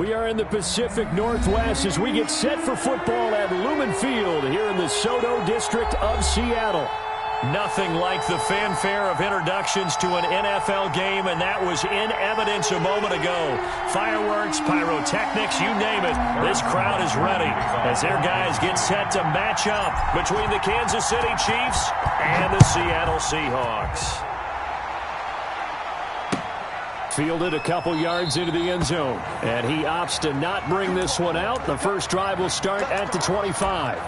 We are in the Pacific Northwest as we get set for football at Lumen Field here in the Soto District of Seattle. Nothing like the fanfare of introductions to an NFL game, and that was in evidence a moment ago. Fireworks, pyrotechnics, you name it. This crowd is ready as their guys get set to match up between the Kansas City Chiefs and the Seattle Seahawks. Fielded a couple yards into the end zone, and he opts to not bring this one out. The first drive will start at the 25.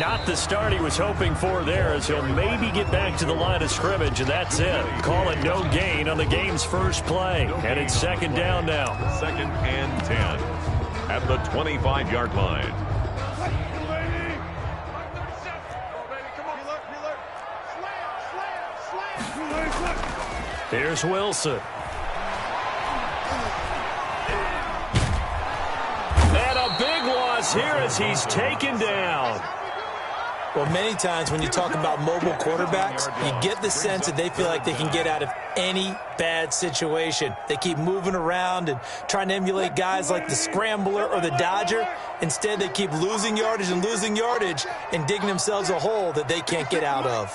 Not the start he was hoping for there, as he'll maybe get back to the line of scrimmage, and that's it. Call it no gain on the game's first play, and it's second down now. 2nd and 10 at the 25-yard line. Here's Wilson. And a big loss here as he's taken down. Well, many times when you talk about mobile quarterbacks, you get the sense that they feel like they can get out of any bad situation. They keep moving around and trying to emulate guys like the Scrambler or the Dodger. Instead, they keep losing yardage and digging themselves a hole that they can't get out of.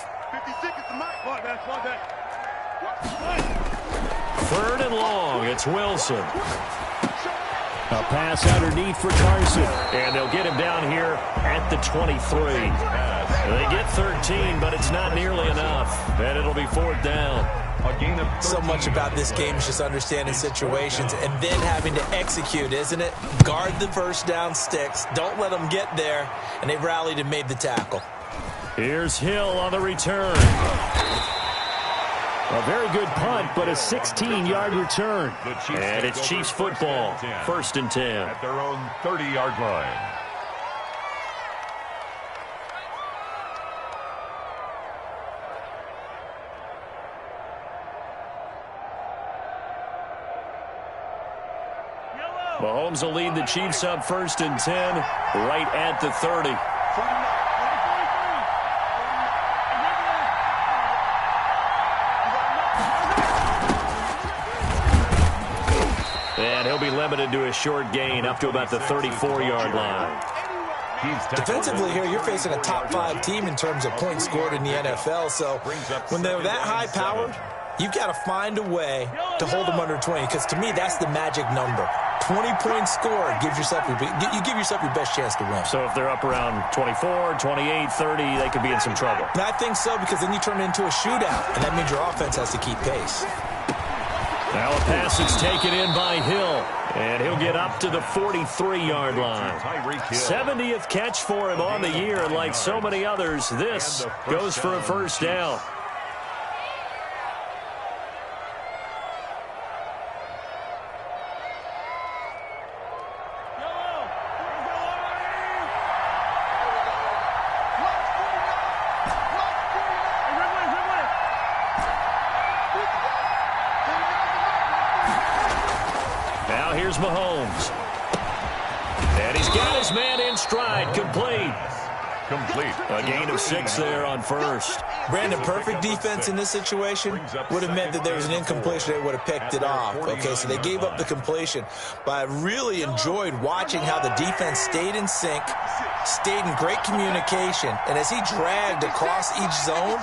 3rd and long, it's Wilson. A pass underneath for Carson, and they'll get him down here at the 23. They get 13, but it's not nearly enough, and it'll be 4th down. So much about this game is just understanding situations and then having to execute, isn't it? Guard the first down sticks, don't let them get there, and they rallied and made the tackle. Here's Hill on the return. A very good punt, but a 16-yard return. And it's Chiefs football, 1st and 10. At their own 30-yard line. Mahomes will lead the Chiefs up 1st and 10, right at the 30. And he'll be limited to a short gain up to about the 34-yard line. Defensively here, you're facing a top 5 team in terms of points scored in the NFL. So when they're that high-powered, you've got to find a way to hold them under 20, because to me, that's the magic number. 20 points scored, you give yourself your best chance to win. So if they're up around 24, 28, 30, they could be in some trouble. And I think so, because then you turn it into a shootout, and that means your offense has to keep pace. Now a pass is taken in by Hill, and he'll get up to the 43-yard line. 70th catch for him on the year, and like so many others, this goes for a first down. Here's Mahomes. And he's got his man in stride. Complete. A gain of 6 there on 1st. Brandon, perfect defense in this situation would have meant that there was an incompletion. They would have picked it off. Okay, so they gave up the completion. But I really enjoyed watching how the defense stayed in sync, stayed in great communication. And as he dragged across each zone,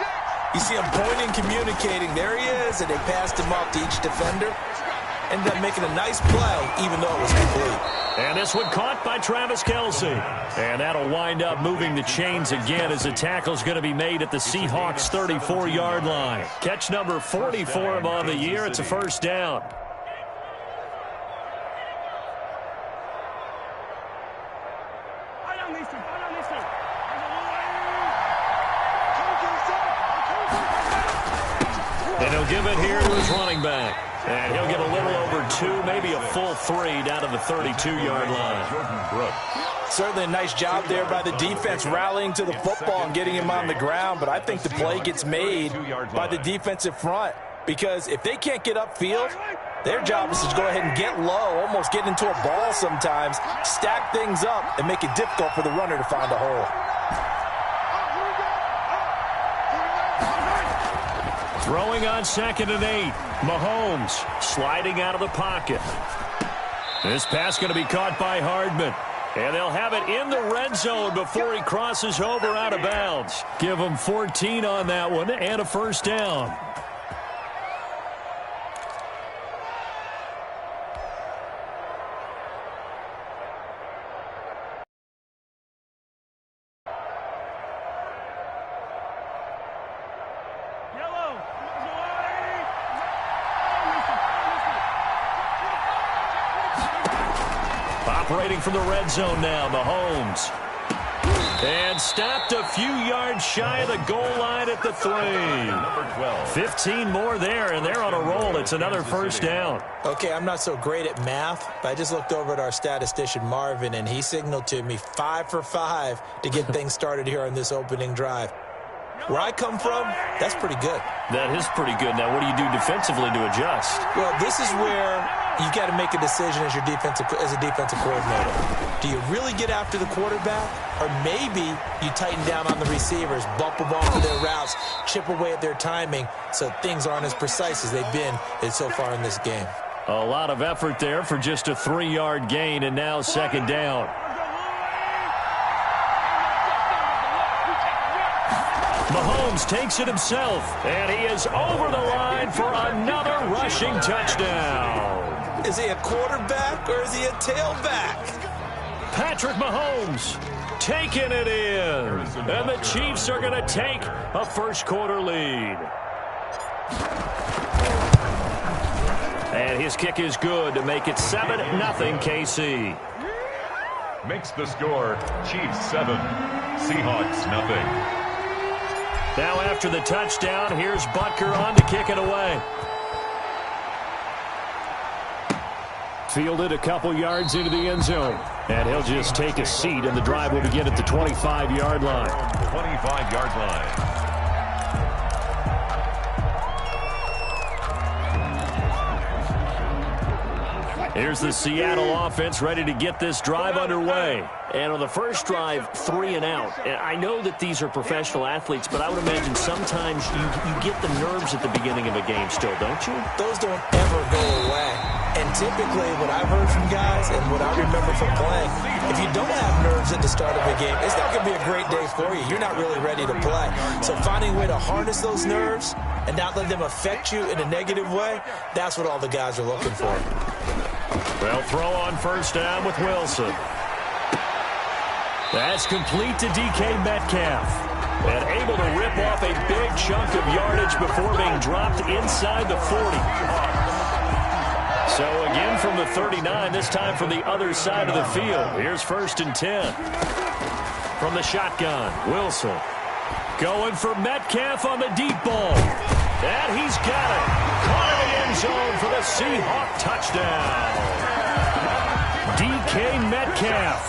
you see him pointing, communicating. There he is, and they passed him off to each defender. Ended up making a nice play, even though it was complete. And this one caught by Travis Kelce. And that'll wind up moving the chains again as the tackle's going to be made at the Seahawks' 34-yard line. Catch number 40 for him on the year. It's a first down. And he'll give it here to his running back. And he'll get a little over 2, maybe a full 3 down to the 32-yard line. Certainly a nice job there by the defense rallying to the football and getting him on the ground. But I think the play gets made by the defensive front, because if they can't get upfield, Their job is to go ahead and get low, almost get into a ball sometimes, stack things up, and make it difficult for the runner to find a hole. Throwing on 2nd and 8. Mahomes sliding out of the pocket. This pass going to be caught by Hardman. And they'll have it in the red zone before he crosses over out of bounds. Give him 14 on that one and a first down. Operating from the red zone now, Mahomes. And stopped a few yards shy of the goal line at the 3. Number 12. 15 more there, and they're on a roll. It's another first down. Okay, I'm not so great at math, but I just looked over at our statistician, Marvin, and he signaled to me 5 for 5 to get things started here on this opening drive. Where I come from, that's pretty good. That is pretty good. Now, what do you do defensively to adjust? Well, this is where you got to make a decision as a defensive coordinator. Do you really get after the quarterback, or maybe you tighten down on the receivers, bump them off of their routes, chip away at their timing, so things aren't as precise as they've been so far in this game. A lot of effort there for just a 3-yard gain, and now 2nd down. Mahomes takes it himself, and he is over the line for another rushing touchdown. Is he a quarterback or is he a tailback? Patrick Mahomes taking it in, and the Chiefs are going to take a first-quarter lead. And his kick is good to make it 7-0 KC. Makes the score Chiefs 7, Seahawks nothing. Now after the touchdown, here's Butker on to kick it away. Fielded a couple yards into the end zone. And he'll just take a seat, and the drive will begin at the 25-yard line. 25-yard line. Here's the Seattle offense ready to get this drive underway. And on the first drive, 3 and out. And I know that these are professional athletes, but I would imagine sometimes you get the nerves at the beginning of a game still, don't you? Those don't ever go away. And typically what I've heard from guys and what I remember from playing, if you don't have nerves at the start of a game, it's not going to be a great day for you. You're not really ready to play. So finding a way to harness those nerves and not let them affect you in a negative way, that's what all the guys are looking for. Well, throw on first down with Wilson. That's complete to DK Metcalf. And able to rip off a big chunk of yardage before being dropped inside the 40. So again from the 39, this time from the other side of the field. Here's 1st and 10. From the shotgun, Wilson. Going for Metcalf on the deep ball. And he's got it. Caught in the end zone for the Seahawk touchdown. DK Metcalf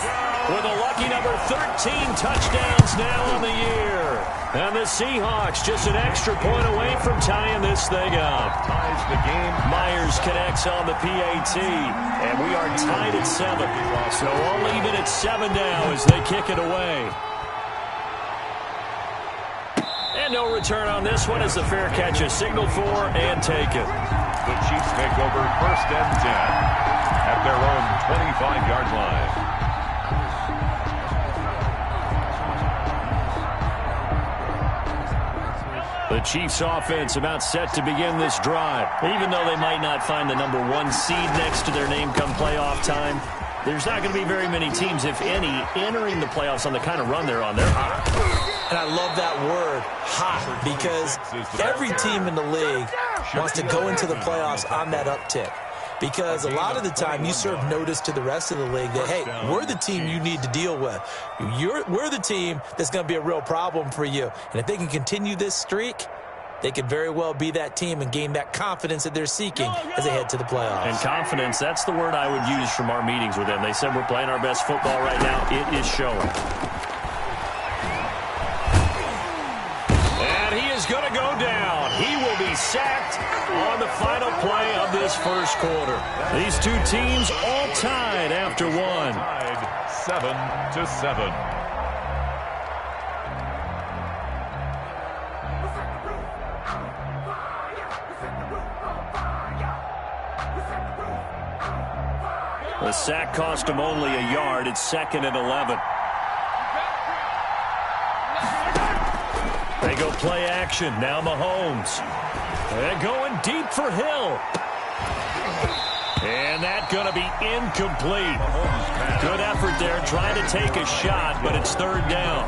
with a lucky number 13 touchdowns now on the year. And the Seahawks just an extra point away from tying this thing up. Ties the game. Myers connects on the PAT. And we are tied at 7. So all even at 7 now as they kick it away. And no return on this one as the fair catch is signaled for and taken. The Chiefs take over 1st and 10 at their own 25-yard line. The Chiefs offense about set to begin this drive. Even though they might not find the number 1 seed next to their name come playoff time, there's not going to be very many teams, if any, entering the playoffs on the kind of run they're on. They're hot. And I love that word, hot, because every team in the league wants to go into the playoffs on that uptick. Because a lot of the time you serve notice to the rest of the league that, hey, we're the team you need to deal with. We're the team that's going to be a real problem for you. And if they can continue this streak, they could very well be that team and gain that confidence that they're seeking as they head to the playoffs. And confidence, that's the word I would use from our meetings with them. They said we're playing our best football right now. It is showing. And he is going to go down. He will be he's sacked on the final play of this first quarter. These two teams all tied after one. Tied 7-7. The sack cost him only a yard. It's 2nd and 11. They go play action. Now Mahomes. They're going deep for Hill. And that's going to be incomplete. Good effort there trying to take a shot, but it's 3rd down.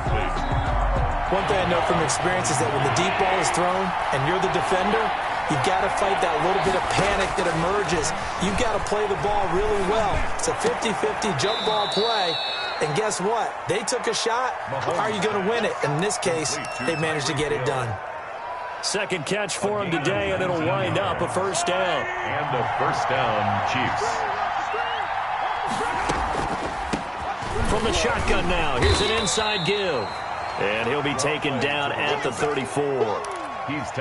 One thing I know from experience is that when the deep ball is thrown and you're the defender, you've got to fight that little bit of panic that emerges. You've got to play the ball really well. It's a 50-50 jump ball play. And guess what? They took a shot. How are you going to win it? In this case, they managed to get it done. Second catch for him today, and it'll wind up a 1st down. And a 1st down, Chiefs. From the shotgun now, here's an inside give. And he'll be taken down at the 34.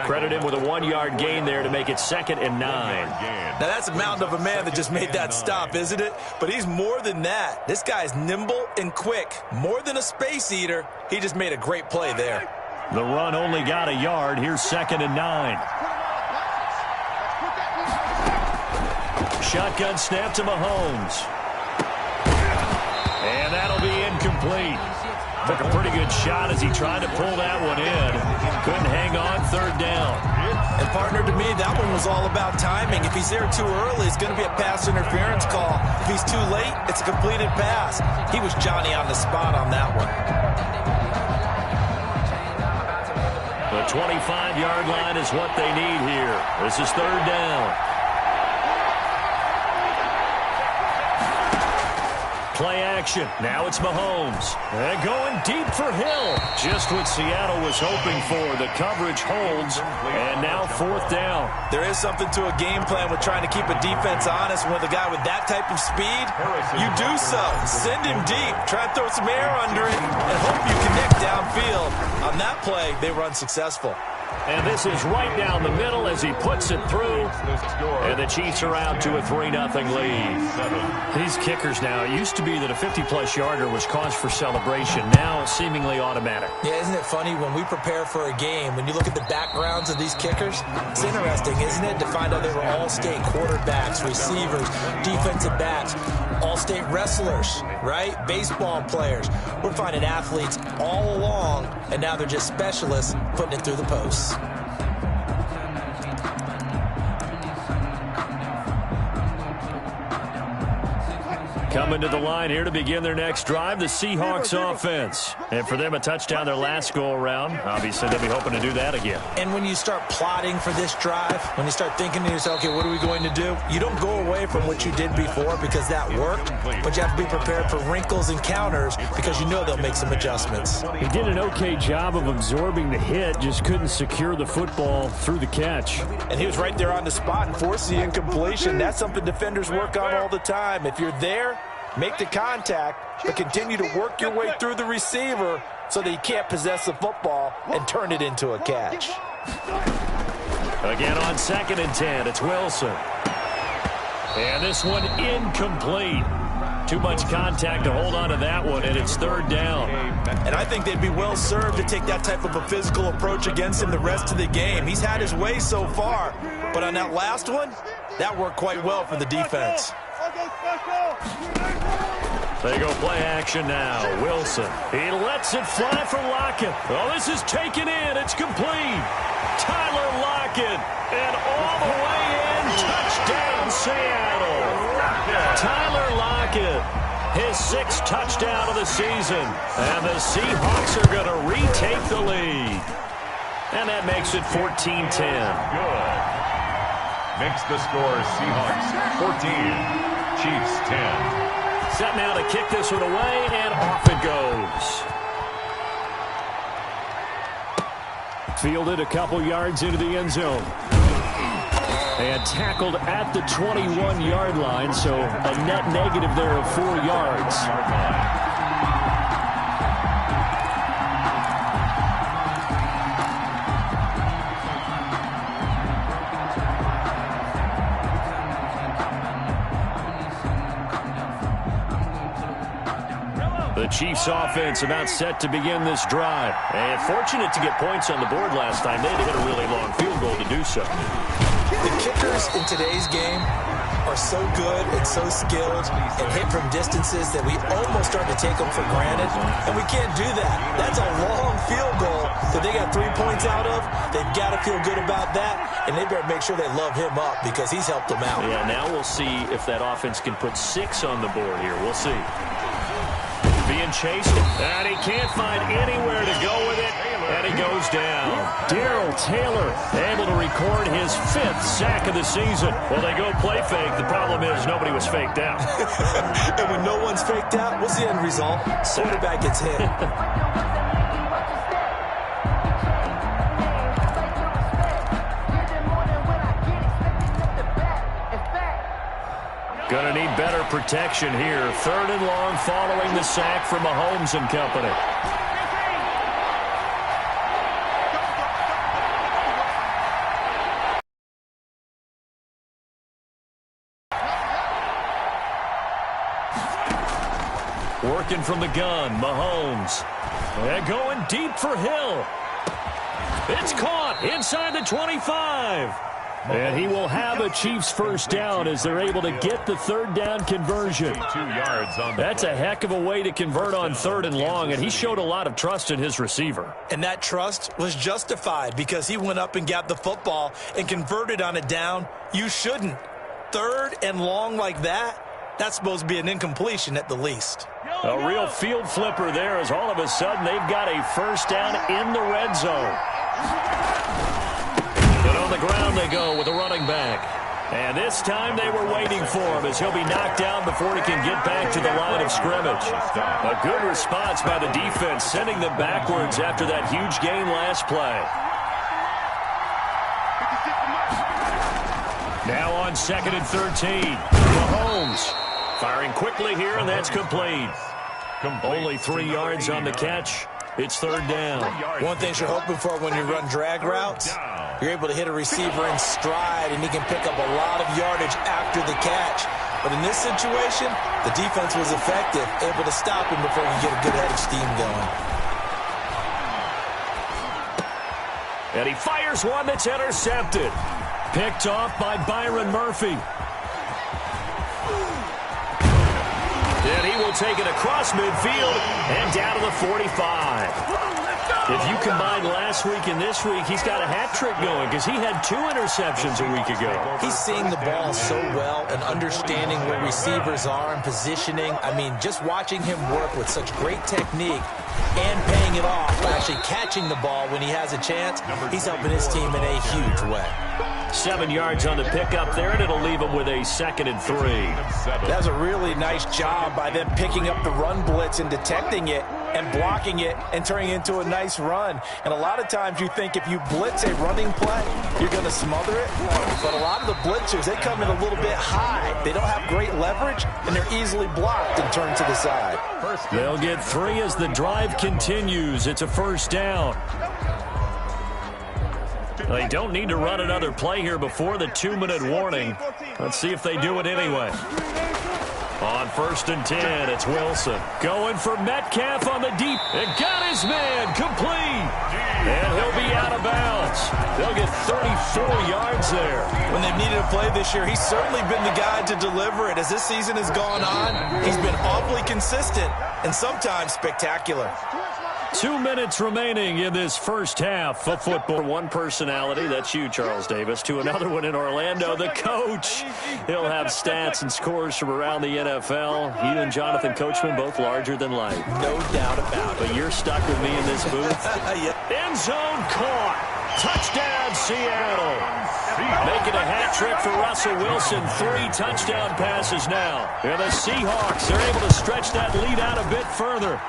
Credit him with a 1-yard gain there to make it 2nd and 9. Now, that's a mountain of a man that just made that stop, isn't it? But he's more than that. This guy's nimble and quick. More than a space eater. He just made a great play there. The run only got a yard. Here's 2nd and 9. Shotgun snap to Mahomes. And that'll be incomplete. Took a pretty good shot as he tried to pull that one in. Couldn't hang on. 3rd down. And partner, to me, that one was all about timing. If he's there too early, it's going to be a pass interference call. If he's too late, it's a completed pass. He was Johnny on the spot on that one. The 25-yard line is what they need here. This is 3rd down. Play action. Now it's Mahomes. They're going deep for Hill. Just what Seattle was hoping for. The coverage holds. And now 4th down. There is something to a game plan with trying to keep a defense honest. With a guy with that type of speed, you do so. Send him deep. Try to throw some air under it and hope you connect downfield. On that play, they were unsuccessful. And this is right down the middle as he puts it through. And the Chiefs are out to a 3-0 lead. These kickers now, it used to be that a 50-plus yarder was cause for celebration. Now seemingly automatic. Yeah, isn't it funny when we prepare for a game, when you look at the backgrounds of these kickers, it's interesting, isn't it, to find out they were all-state quarterbacks, receivers, defensive backs, all-state wrestlers, right? Baseball players. We're finding athletes all along, and now they're just specialists putting it through the posts. Coming to the line here to begin their next drive, the Seahawks offense. And for them, a touchdown their last go-around. Obviously, they'll be hoping to do that again. And when you start plotting for this drive, when you start thinking to yourself, okay, what are we going to do? You don't go away from what you did before because that worked, but you have to be prepared for wrinkles and counters because you know they'll make some adjustments. He did an okay job of absorbing the hit, just couldn't secure the football through the catch. And he was right there on the spot and forced the incompletion. That's something defenders work on all the time. If you're there, make the contact, but continue to work your way through the receiver so that he can't possess the football and turn it into a catch. Again on 2nd and 10, it's Wilson. And this one incomplete. Too much contact to hold on to that one, and it's 3rd down. And I think they'd be well served to take that type of a physical approach against him the rest of the game. He's had his way so far, but on that last one, that worked quite well for the defense. They go play action now. Wilson. He lets it fly for Lockett. Oh, this is taken in. It's complete. Tyler Lockett. And all the way in. Touchdown, Seattle. Tyler Lockett. His 6th touchdown of the season. And the Seahawks are going to retake the lead. And that makes it 14-10. Good. Makes the score Seahawks 14. Chiefs 10. Set now to kick this one away, and off it goes. Fielded a couple yards into the end zone. And tackled at the 21-yard line, so a net negative there of 4 yards. The Chiefs offense about set to begin this drive. And fortunate to get points on the board last time. They had to hit a really long field goal to do so. The kickers in today's game are so good and so skilled and hit from distances that we almost start to take them for granted, and we can't do that. That's a long field goal that they got 3 points out of. They've got to feel good about that, and they better make sure they love him up because he's helped them out. Yeah, now we'll see if that offense can put 6 on the board here. We'll see. Being chased, and he can't find anywhere to go with it, and he goes down. Darrell Taylor able to record his 5th sack of the season. Well, they go play fake. The problem is nobody was faked out. And when no one's faked out, what's the end result? Quarterback gets hit. Gonna need better protection here. 3rd and long following the sack from Mahomes and company. Working from the gun, Mahomes. They're going deep for Hill. It's caught inside the 25. And he will have a Chiefs first down as they're able to get the 3rd down conversion. 2 yards on the That's a heck of a way to convert on 3rd and long, and he showed a lot of trust in his receiver. And that trust was justified because he went up and got the football and converted on a down. You shouldn't. 3rd and long like that, that's supposed to be an incompletion at the least. A real field flipper there as all of a sudden they've got a first down in the red zone. But on the ground they go with a running back. And this time they were waiting for him as he'll be knocked down before he can get back to the line of scrimmage. A good response by the defense, sending them backwards after that huge gain last play. Now on 2nd and 13. Mahomes firing quickly here, and that's complete. Only 3 yards on the catch. It's 3rd down. One thing you're hoping for when you run drag routes, you're able to hit a receiver in stride, and he can pick up a lot of yardage after the catch. But in this situation, the defense was effective, able to stop him before he could get a good head of steam going. And he fires one that's intercepted. Picked off by Byron Murphy. And he will take it across midfield and down to the 45. If you combine last week and this week, he's got a hat trick going because he had 2 interceptions a week ago. He's seeing the ball so well and understanding where receivers are and positioning. I mean, just watching him work with such great technique and paying it off by actually catching the ball when he has a chance, he's helping his team in a huge way. 7 yards on the pickup there, and it'll leave him with a 2nd and 3. That's a really nice job by them picking up the run blitz and detecting it and blocking it and turning it into a nice run. And a lot of times you think if you blitz a running play, you're going to smother it. But a lot of the blitzers, they come in a little bit high. They don't have great leverage, and they're easily blocked and turned to the side. They'll get 3 as the drive continues. It's a first down. They don't need to run another play here before the 2-minute warning. Let's see if they do it anyway. On 1st and 10, it's Wilson. Going for Metcalf on the deep. And got his man complete. And he'll be out of bounds. They'll get 34 yards there. When they've needed a play this year, he's certainly been the guy to deliver it. As this season has gone on, he's been awfully consistent and sometimes spectacular. 2 minutes remaining in this first half of football. One personality, that's you, Charles Davis, to another one in Orlando, the coach. He'll have stats and scores from around the NFL. You and Jonathan Coachman, both larger than life. No doubt about it. But you're stuck with me in this booth. Yeah. End zone caught. Touchdown, Seattle. Making a hat trick for Russell Wilson. 3 touchdown passes now. And the Seahawks are able to stretch that lead out a bit further.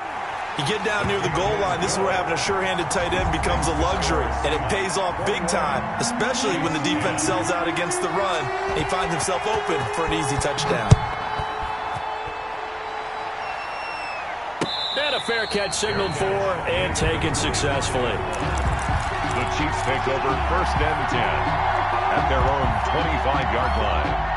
You get down near the goal line, this is where having a sure-handed tight end becomes a luxury, and it pays off big time, especially when the defense sells out against the run, and he finds himself open for an easy touchdown. And a fair catch signaled for and taken successfully. The Chiefs take over 1st and 10 at their own 25-yard line.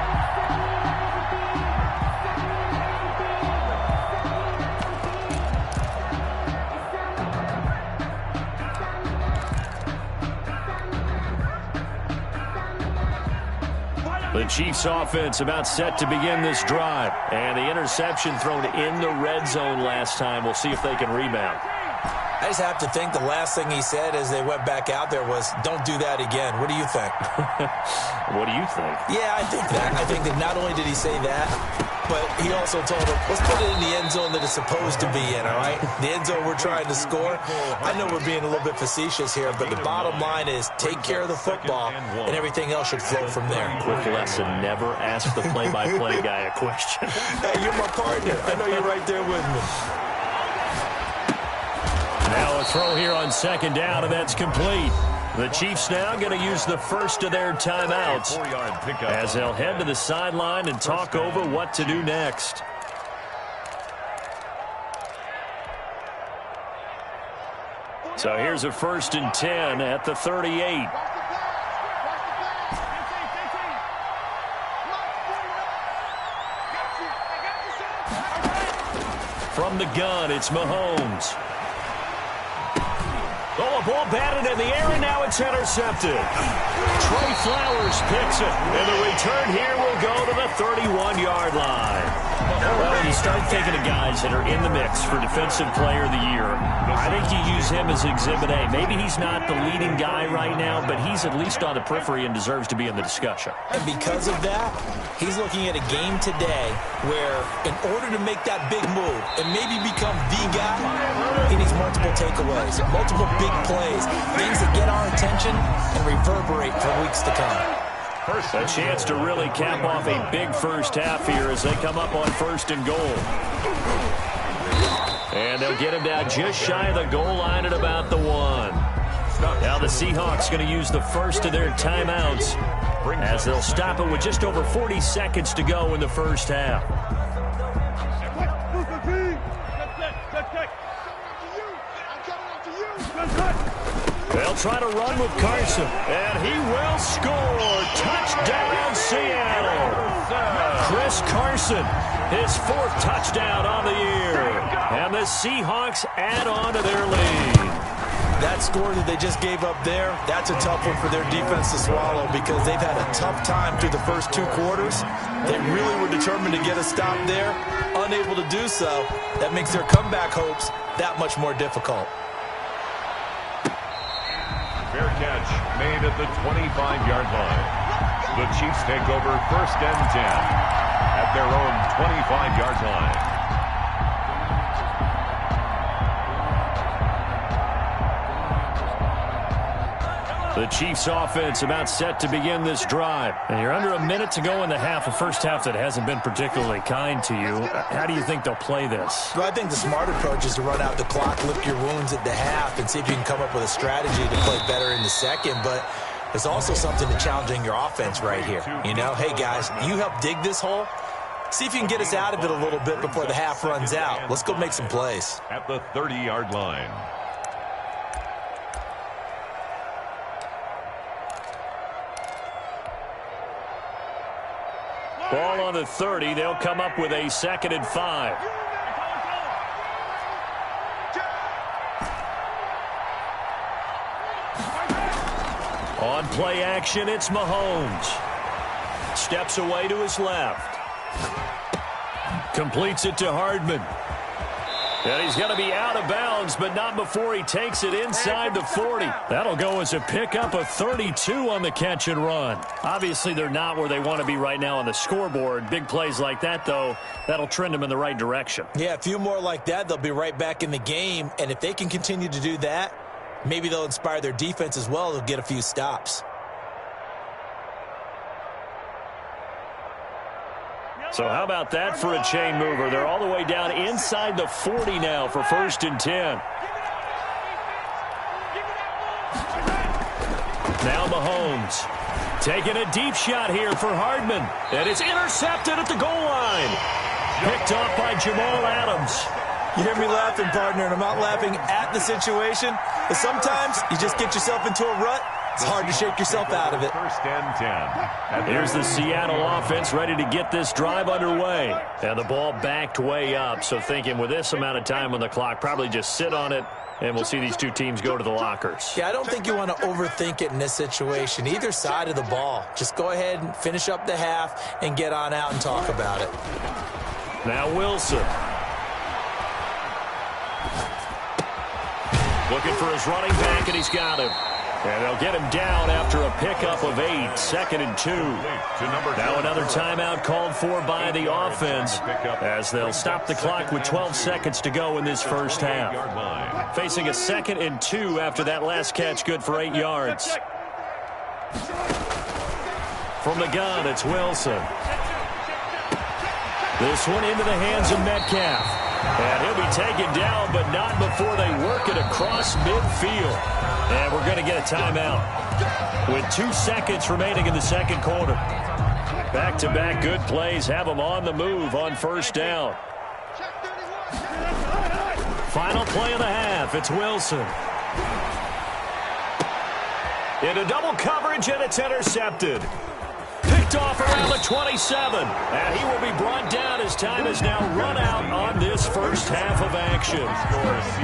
The Chiefs offense about set to begin this drive. And the interception thrown in the red zone last time. We'll see if they can rebound. I just have to think the last thing he said as they went back out there was, don't do that again. What do you think? What do you think? Yeah, I think that. I think that not only did he say that, but he also told him, let's put it in the end zone that it's supposed to be in, all right? The end zone we're trying to score. I know we're being a little bit facetious here, but the bottom line is take care of the football, and everything else should flow from there. Quick lesson, never ask the play-by-play guy a question. Hey, you're my partner. I know you're right there with me. Now a throw here on second down, and that's complete. The Chiefs now going to use the first of their timeouts as they'll head to the sideline and talk over what to do next. So here's a 1st and 10 at the 38. From the gun, it's Mahomes. Oh, a ball batted in the air, and now it's intercepted. Trey Flowers picks it, and the return here will go to the 31-yard line. Well, when you start thinking of guys that are in the mix for Defensive Player of the Year, I think you use him as Exhibit A. Maybe he's not the leading guy right now, but he's at least on the periphery and deserves to be in the discussion. And because of that, he's looking at a game today where in order to make that big move and maybe become the guy, he needs multiple takeaways, multiple big plays, things that get our attention and reverberate for weeks to come. A chance to really cap off a big first half here as they come up on 1st and goal. And they'll get him down just shy of the goal line at about the 1. Now the Seahawks going to use the first of their timeouts as they'll stop it with just over 40 seconds to go in the first half. They'll try to run with Carson, and he will score. Touchdown, Seattle. Chris Carson, his 4th touchdown on the year. And the Seahawks add on to their lead. That score that they just gave up there, that's a tough one for their defense to swallow because they've had a tough time through the first 2 quarters. They really were determined to get a stop there, unable to do so. That makes their comeback hopes that much more difficult. Fair catch made at the 25-yard line. The Chiefs take over 1st and 10 at their own 25-yard line. The Chiefs offense about set to begin this drive. And you're under a minute to go in the half, a first half that hasn't been particularly kind to you. How do you think they'll play this? Well, I think the smart approach is to run out the clock, lick your wounds at the half, and see if you can come up with a strategy to play better in the second. But there's also something to challenging your offense right here. You know, hey, guys, you help dig this hole. See if you can get us out of it a little bit before the half runs out. Let's go make some plays. At the 30-yard line. Ball on the 30. They'll come up with a 2nd and 5. On play action, it's Mahomes. Steps away to his left. Completes it to Hardman. And he's going to be out of bounds, but not before he takes it inside the 40. That'll go as a pickup of 32 on the catch and run. Obviously, they're not where they want to be right now on the scoreboard. Big plays like that, though, that'll trend them in the right direction. Yeah, a few more like that, they'll be right back in the game. And if they can continue to do that, maybe they'll inspire their defense as well. They'll get a few stops. So how about that for a chain mover? They're all the way down inside the 40 now for 1st and 10. Now Mahomes taking a deep shot here for Hardman. And it's intercepted at the goal line. Picked off by Jamal Adams. You hear me laughing, partner, and I'm not laughing at the situation. But sometimes you just get yourself into a rut It's hard to shake yourself out of it. First and 10. Here's the Seattle offense ready to get this drive underway. And the ball backed way up, so thinking with this amount of time on the clock, probably just sit on it, and we'll see these two teams go to the lockers. Yeah, I don't think you want to overthink it in this situation. Either side of the ball. Just go ahead and finish up the half and get on out and talk about it. Now Wilson. Looking for his running back, and he's got him. And they'll get him down after a pickup of 8, 2nd and 2. Now another timeout called for by the offense as they'll stop the clock with 12 seconds to go in this first half. Facing a 2nd and 2 after that last catch, good for 8 yards. From the gun, it's Wilson. This one into the hands of Metcalf. And he'll be taken down, but not before they work it across midfield. And we're going to get a timeout with 2 seconds remaining in the second quarter. Back-to-back good plays have them on the move on first down. Final play of the half. It's Wilson. Into double coverage, and it's intercepted. Picked off around the 27. And he will be brought down as time has now run out on this first half of action.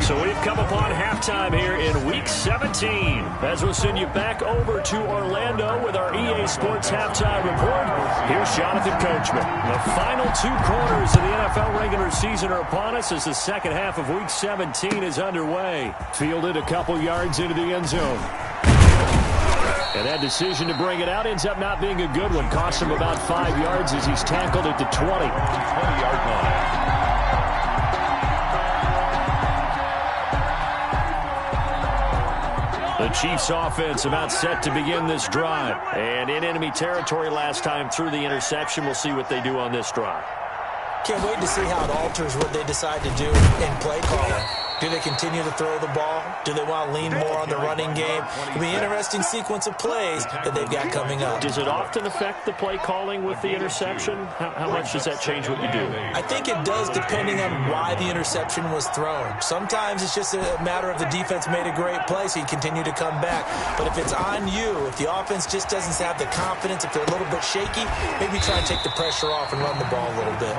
So we've come upon halftime here in Week 17. As we'll send you back over to Orlando with our EA Sports Halftime Report, here's Jonathan Coachman. The final 2 quarters of the NFL regular season are upon us as the second half of Week 17 is underway. Fielded a couple yards into the end zone. And that decision to bring it out ends up not being a good one. Cost him about 5 yards as he's tackled at the 20-yard line. The Chiefs offense about set to begin this drive. And in enemy territory last time through the interception. We'll see what they do on this drive. Can't wait to see how it alters what they decide to do in play calling. Do they continue to throw the ball? Do they want to lean more on the running game? It'll be an interesting sequence of plays that they've got coming up. Does it often affect the play calling with the interception? How much does that change what you do? I think it does depending on why the interception was thrown. Sometimes it's just a matter of the defense made a great play, so you continue to come back. But if it's on you, if the offense just doesn't have the confidence, if they're a little bit shaky, maybe try and take the pressure off and run the ball a little bit.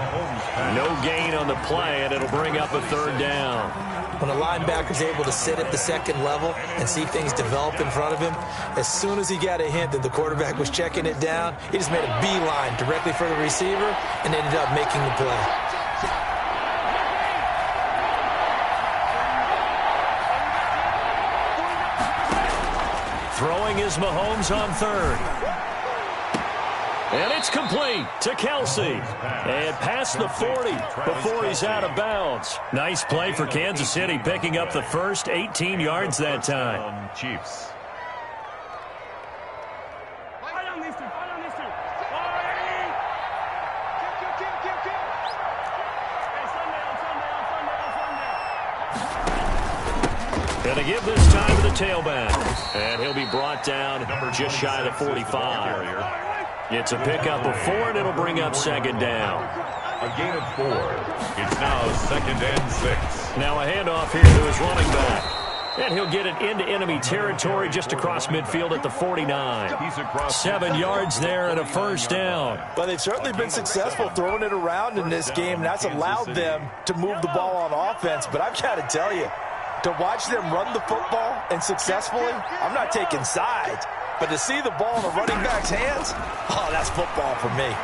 No gain on the play, and it'll bring up a 3rd down. When a linebacker's able to sit at the second level and see things develop in front of him, as soon as he got a hint that the quarterback was checking it down, he just made a beeline directly for the receiver and ended up making the play. Throwing is Mahomes on 3rd. And it's complete to Kelsey. And past the 40 before he's out of bounds. Nice play for Kansas City, picking up the first 18 yards that time. Chiefs. Going to give this time to the tailback. And he'll be brought down just shy of the 45. It's a pickup of 4, and it'll bring up 2nd down. A gain of 4. It's now 2nd and 6. Now a handoff here to his running back. And he'll get it into enemy territory just across midfield at the 49. 7 yards there and a 1st down. But they've certainly been successful throwing it around in this game, and that's allowed them to move the ball on offense. But I've got to tell you, to watch them run the football and successfully, I'm not taking sides. But to see the ball in the running back's hands, oh, that's football for me.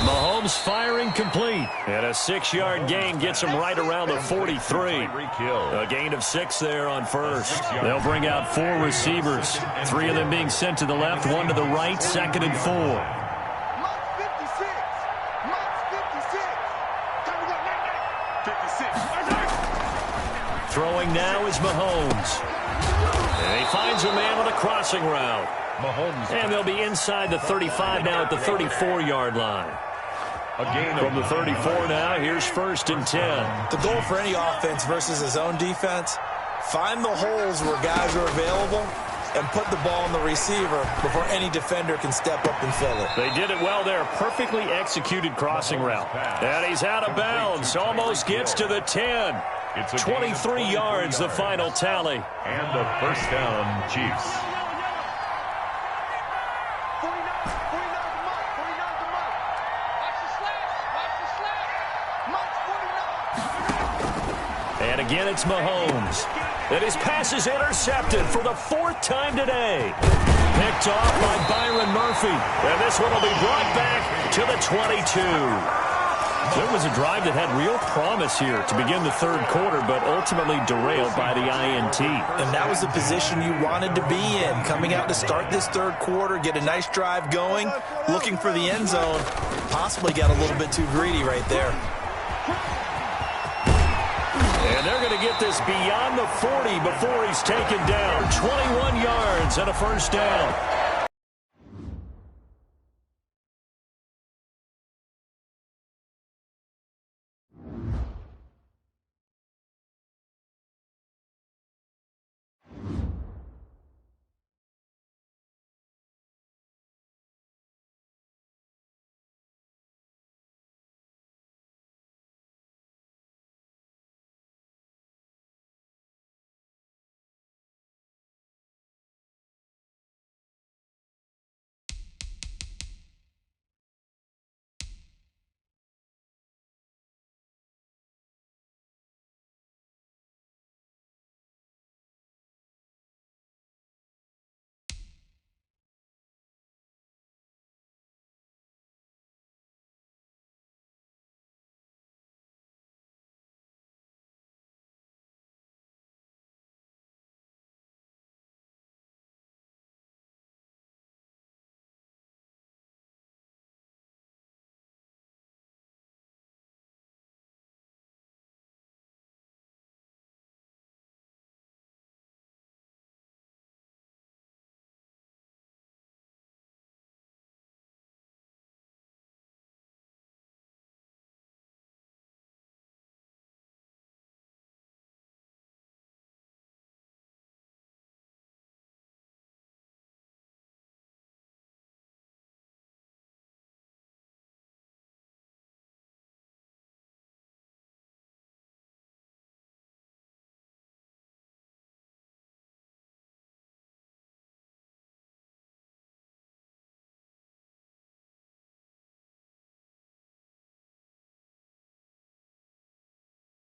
Mahomes firing complete. And a 6-yard gain gets him right around the 43. A gain of 6 there on 1st. They'll bring out 4 receivers. 3 of them being sent to the left, 1 to the right, 2nd and 4. Throwing now is Mahomes. And he finds a man on a crossing route. Mahomes. And they'll be inside the 35 now at the 34-yard line. From the 34 now, here's 1st and 10. The goal for any offense versus his own defense, find the holes where guys are available and put the ball on the receiver before any defender can step up and fill it. They did it well there. Perfectly executed crossing route. And he's out of bounds. Almost gets to the 10. It's a 23 yards, the final tally. And the first down, Chiefs. And again, it's Mahomes. And his pass is intercepted for the 4th time today. Picked off by Byron Murphy. And this one will be brought back to the 22. There was a drive that had real promise here to begin the 3rd quarter, but ultimately derailed by the INT. And that was the position you wanted to be in. Coming out to start this 3rd quarter, get a nice drive going, looking for the end zone. Possibly got a little bit too greedy right there. And they're going to get this beyond the 40 before he's taken down. 21 yards and a first down.